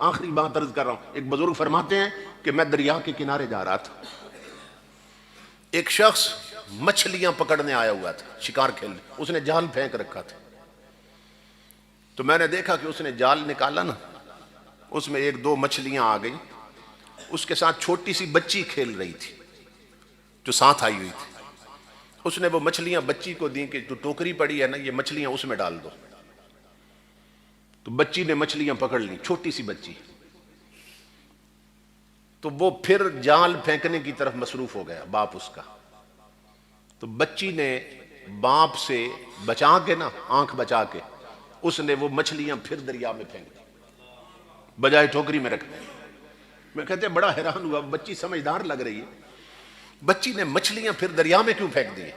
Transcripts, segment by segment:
آخری بات عرض کر رہا ہوں. ایک بزرگ فرماتے ہیں کہ میں دریا کے کنارے جا رہا تھا، ایک شخص مچھلیاں پکڑنے آیا ہوا تھا، شکار کھیلنے. اس نے جال پھینک رکھا تھا، تو میں نے دیکھا کہ اس نے جال نکالا نا، اس میں ایک دو مچھلیاں آ گئیں. اس کے ساتھ چھوٹی سی بچی کھیل رہی تھی جو ساتھ آئی ہوئی تھی. اس نے وہ مچھلیاں بچی کو دیں کہ جو ٹوکری پڑی ہے نا، یہ مچھلیاں اس میں ڈال دو. تو بچی نے مچھلیاں پکڑ لی، چھوٹی سی بچی. تو وہ پھر جال پھینکنے کی طرف مصروف ہو گیا باپ اس کا. تو بچی نے باپ سے بچا کے نا، آنکھ بچا کے، اس نے وہ مچھلیاں پھر دریا میں پھینک دی بجائے ٹوکری میں رکھنے. میں کہتے ہیں بڑا حیران ہوا، بچی سمجھدار لگ رہی ہے، بچی نے مچھلیاں پھر دریا میں کیوں پھینک دی؟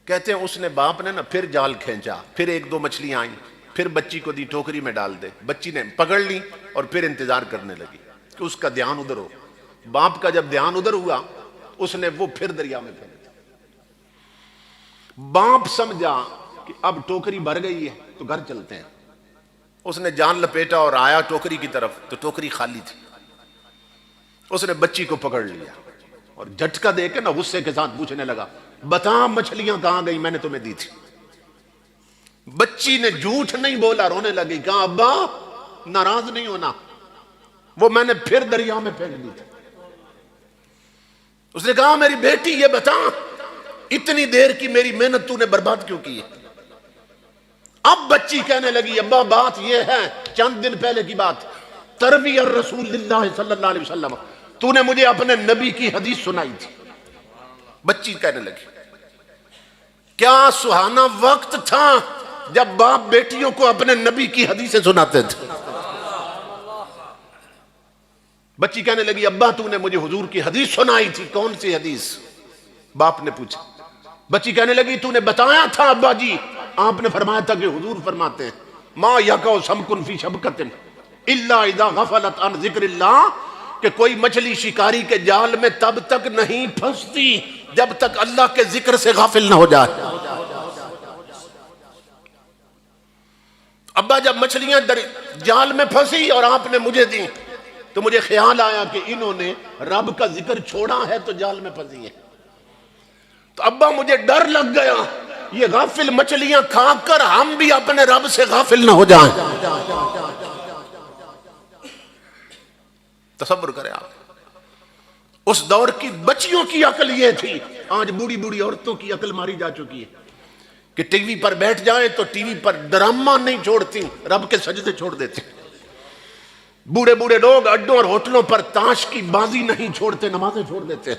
کہتے ہیں اس نے باپ نے نا پھر جال کھینچا، پھر ایک دو مچھلیاں آئیں، پھر بچی کو دی ٹوکری میں ڈال دے. بچی نے پکڑ لی اور پھر انتظار کرنے لگی کہ اس کا دھیان ادھر ہو. باپ کا جب دھیان ادھر ہوا، اس نے وہ پھر دریا میں پھینک دی. باپ سمجھا کہ اب ٹوکری بھر گئی ہے تو گھر چلتے ہیں. اس نے جان لپیٹا اور آیا ٹوکری کی طرف تو ٹوکری خالی تھی. اس نے بچی کو پکڑ لیا اور جھٹکا دے کے نا غصے کے ساتھ پوچھنے لگا، بتا مچھلیاں کہاں گئی؟ میں نے تمہیں دی تھی. بچی نے جھوٹ نہیں بولا، رونے لگی، کہا ابا ناراض نہیں ہونا، وہ میں نے پھر دریا میں پھینک دی تھی. اس نے کہا میری بیٹی یہ بتا، اتنی دیر کی میری محنت تو نے برباد کیوں کی ہے؟ اب بچی کہنے لگی، ابا بات یہ ہے، چند دن پہلے کی بات، تروی الرسول اللہ صلی اللہ علیہ وسلم، تو نے مجھے اپنے نبی کی حدیث سنائی تھی. بچی کہنے لگی کیا سہانا وقت تھا جب باپ بیٹیوں کو اپنے نبی کی حدیثیں سناتے تھے. بچی کہنے لگی ابا تو نے مجھے حضور کی حدیث سنائی تھی، کون سی حدیث؟ باپ نے پوچھا. بچی کہنے لگی تو نے بتایا تھا ابا جی، آپ نے فرمایا تھا کہ حضور فرماتے ہیں ما یقع سمکن فی شبکۃ الا اذا غفلت عن ذکر اللہ، کہ کوئی مچھلی شکاری کے جال میں تب تک نہیں پھنستی جب تک اللہ کے ذکر سے غافل نہ ہو جائے. ابا جب مچھلیاں جال میں پھنسی اور آپ نے مجھے دی تو مجھے خیال آیا کہ انہوں نے رب کا ذکر چھوڑا ہے تو جال میں پھنسی ہے. تو ابا مجھے ڈر لگ گیا یہ غافل مچھلیاں کھا کر ہم بھی اپنے رب سے غافل نہ ہو جائیں. تصور کریں آپ، اس دور کی بچیوں کی عقل یہ تھی. آج بوڑھی بوڑھی عورتوں کی عقل ماری جا چکی ہے کہ ٹی وی پر بیٹھ جائیں تو ٹی وی پر ڈرامہ نہیں چھوڑتی، رب کے سجدے چھوڑ دیتے. بوڑھے بوڑھے لوگ اڈوں اور ہوٹلوں پر تاش کی بازی نہیں چھوڑتے، نمازیں چھوڑ دیتے.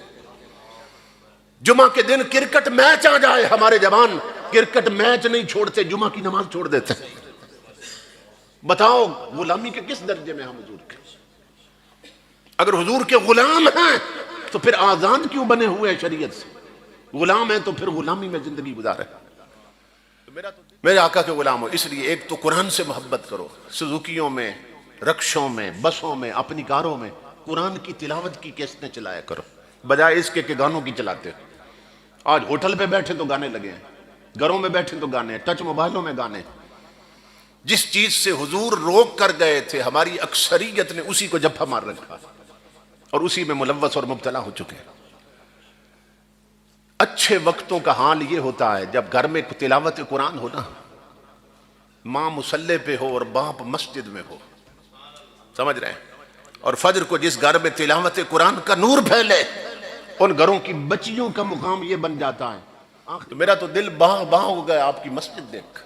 جمعہ کے دن کرکٹ میچ آ جائے، ہمارے جوان کرکٹ میچ نہیں چھوڑتے، جمعہ کی نماز چھوڑ دیتے. بتاؤ غلامی کے کس درجے میں ہم حضور کے؟ اگر حضور کے غلام ہیں تو پھر آزاد کیوں بنے ہوئے شریعت سے؟ غلام ہیں تو پھر غلامی میں زندگی گزارے. میرے آقا کے غلام ہو، اس لیے ایک تو قرآن سے محبت کرو. سزوکیوں میں، رکشوں میں، بسوں میں، اپنی کاروں میں قرآن کی تلاوت کی کیسٹیں چلایا کرو، بجائے اس کے کہ گانوں کی چلاتے ہو. آج ہوٹل پہ بیٹھے تو گانے لگے ہیں، گھروں میں بیٹھے تو گانے، ٹچ موبائلوں میں گانے. جس چیز سے حضور روک کر گئے تھے ہماری اکثریت نے اسی کو جھپا مار رکھا اور اسی میں ملوث اور مبتلا ہو چکے. اچھے وقتوں کا حال یہ ہوتا ہے جب گھر میں تلاوت قرآن ہو نا، ماں مصلی پہ ہو اور باپ مسجد میں ہو، سمجھ رہے ہیں؟ اور فجر کو جس گھر میں تلاوت قرآن کا نور پھیلے، ان گھروں کی بچیوں کا مقام یہ بن جاتا ہے. تو میرا تو دل باغ باغ ہو گیا آپ کی مسجد دیکھ.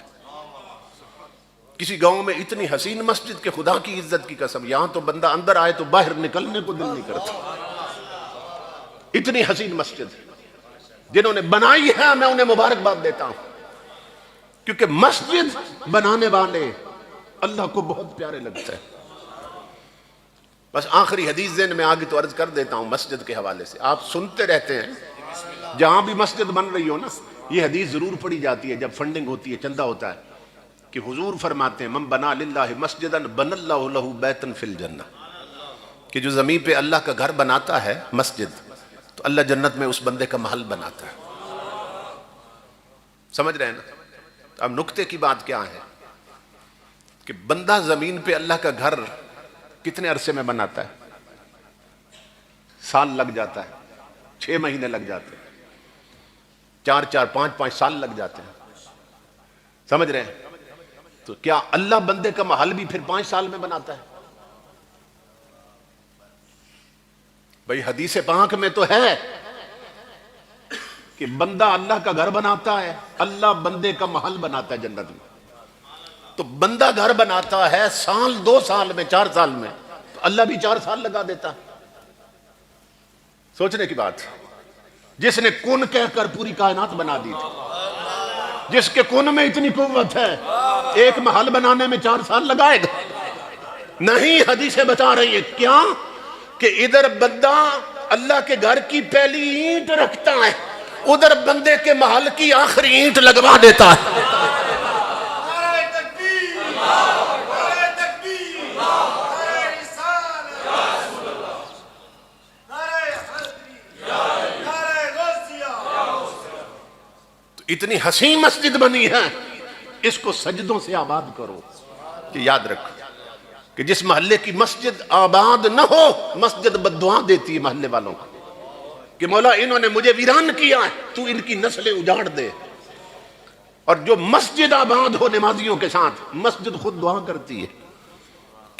کسی گاؤں میں اتنی حسین مسجد کہ خدا کی عزت کی قسم، یہاں تو بندہ اندر آئے تو باہر نکلنے کو دل نہیں کرتا. اتنی حسین مسجد جنہوں نے بنائی ہے میں انہیں مبارکباد دیتا ہوں، کیونکہ مسجد بنانے والے اللہ کو بہت پیارے لگتے ہیں. بس آخری حدیث ذہن میں آگے تو عرض کر دیتا ہوں مسجد کے حوالے سے. آپ سنتے رہتے ہیں جہاں بھی مسجد بن رہی ہو نا، یہ حدیث ضرور پڑھی جاتی ہے جب فنڈنگ ہوتی ہے، چندہ ہوتا ہے، کہ حضور فرماتے ہیں من بنا للہ مسجدا بن اللہ لہ بیتا فی الجنہ، کہ جو زمین پہ اللہ کا گھر بناتا ہے مسجد، تو اللہ جنت میں اس بندے کا محل بناتا ہے. سمجھ رہے ہیں نا؟ اب نکتے کی بات کیا ہے کہ بندہ زمین پہ اللہ کا گھر کتنے عرصے میں بناتا ہے؟ سال لگ جاتا ہے، 6 مہینے لگ جاتے ہیں، 4 5 سال لگ جاتے ہیں، سمجھ رہے ہیں؟ تو کیا اللہ بندے کا محل بھی پھر 5 سال میں بناتا ہے؟ بھئی حدیث پاک میں تو ہے کہ بندہ اللہ کا گھر بناتا ہے، اللہ بندے کا محل بناتا ہے جنت میں. تو بندہ گھر بناتا ہے سال 2 سال میں، 4 سال میں، تو اللہ بھی 4 سال لگا دیتا. سوچنے کی بات، جس نے کن کہہ کر پوری کائنات بنا دی تھی، جس کے کن میں اتنی قوت ہے، ایک محل بنانے میں 4 سال لگائے گا؟ نہیں، حدیثیں بتا رہی ہیں کیا کہ ادھر بندہ اللہ کے گھر کی پہلی اینٹ رکھتا ہے، ادھر بندے کے محل کی آخری اینٹ لگوا دیتا ہے. اتنی حسین مسجد بنی ہے، اس کو سجدوں سے آباد کرو. کہ یاد رکھو کہ جس محلے کی مسجد آباد نہ ہو، مسجد بددعا دیتی ہے محلے والوں کو کہ مولا انہوں نے مجھے ویران کیا ہے، تو ان کی نسلیں اجاڑ دے. اور جو مسجد آباد ہو نمازیوں کے ساتھ، مسجد خود دعا کرتی ہے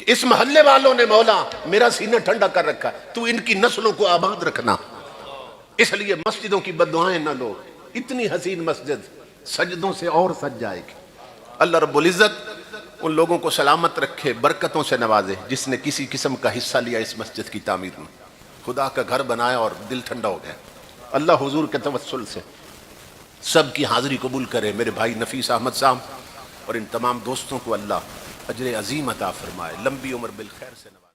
کہ اس محلے والوں نے مولا میرا سینہ ٹھنڈا کر رکھا ہے، تو ان کی نسلوں کو آباد رکھنا. اس لیے مسجدوں کی بددعائیں نہ لو. اتنی حسین مسجد سجدوں سے اور سج جائے گی. اللہ رب العزت ان لوگوں کو سلامت رکھے، برکتوں سے نوازے جس نے کسی قسم کا حصہ لیا اس مسجد کی تعمیر میں. خدا کا گھر بنایا اور دل ٹھنڈا ہو گیا. اللہ حضور کے توسل سے سب کی حاضری قبول کرے. میرے بھائی نفیس احمد صاحب اور ان تمام دوستوں کو اللہ اجر عظیم عطا فرمائے، لمبی عمر بالخیر سے نوازے.